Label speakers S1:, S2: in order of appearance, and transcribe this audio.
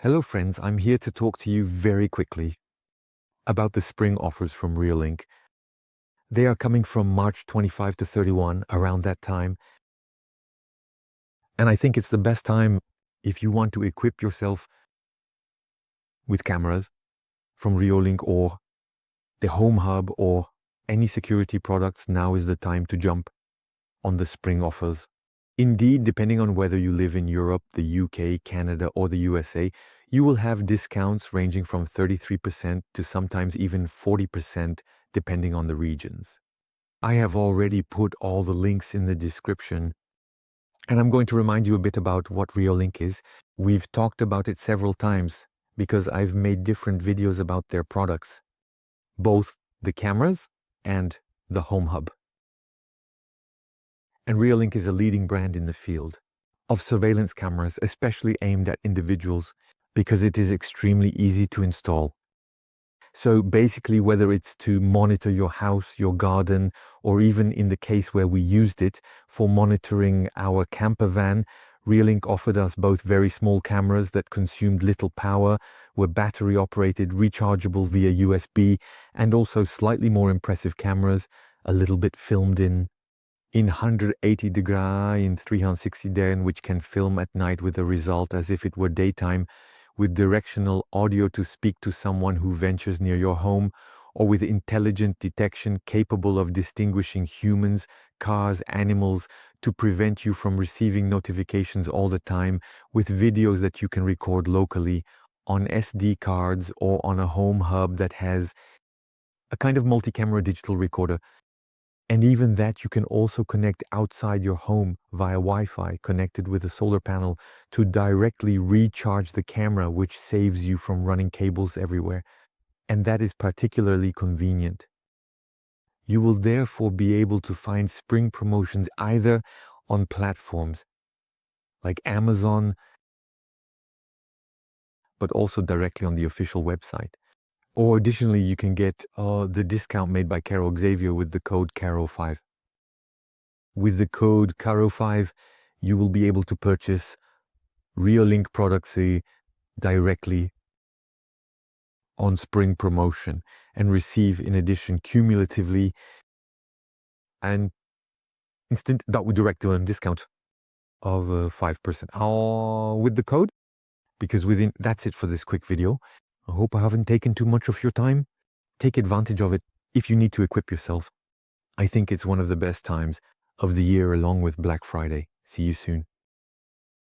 S1: Hello friends, I'm here to talk to you very quickly about the spring offers from Reolink. They are coming from March 25 to 31, around that time. And I think it's the best time if you want to equip yourself with cameras from Reolink or the Home Hub or any security products. Now is the time to jump on the spring offers. Indeed, depending on whether you live in Europe, the UK, Canada, or the USA, you will have discounts ranging from 33% to sometimes even 40% depending on the regions. I have already put all the links in the description, and I'm going to remind you a bit about what Reolink is. We've talked about it several times because I've made different videos about their products, both the cameras and the Home Hub. And Reolink is a leading brand in the field of surveillance cameras, especially aimed at individuals, because it is extremely easy to install. So basically, whether it's to monitor your house, your garden, or even in the case where we used it for monitoring our camper van, Reolink offered us both very small cameras that consumed little power, were battery operated, rechargeable via USB, and also slightly more impressive cameras, a little bit filmed in 180 degrees, in 360 degrees, which can film at night with a result as if it were daytime, with directional audio to speak to someone who ventures near your home, or with intelligent detection capable of distinguishing humans, cars, animals, to prevent you from receiving notifications all the time, with videos that you can record locally on SD cards or on a Home Hub that has a kind of multi-camera digital recorder. And even that you can also connect outside your home via Wi-Fi connected with a solar panel to directly recharge the camera, which saves you from running cables everywhere. And that is particularly convenient. You will therefore be able to find spring promotions either on platforms like Amazon, but also directly on the official website. Or additionally, you can get the discount made by Caro Xavier with the code CARO5. With the code CARO5, you will be able to purchase Reolink products directly on spring promotion and receive, in addition, cumulatively an instant direct discount of 5% with the code. Because that's it for this quick video. I hope I haven't taken too much of your time. Take advantage of it if you need to equip yourself. I think it's one of the best times of the year along with Black Friday. See you soon.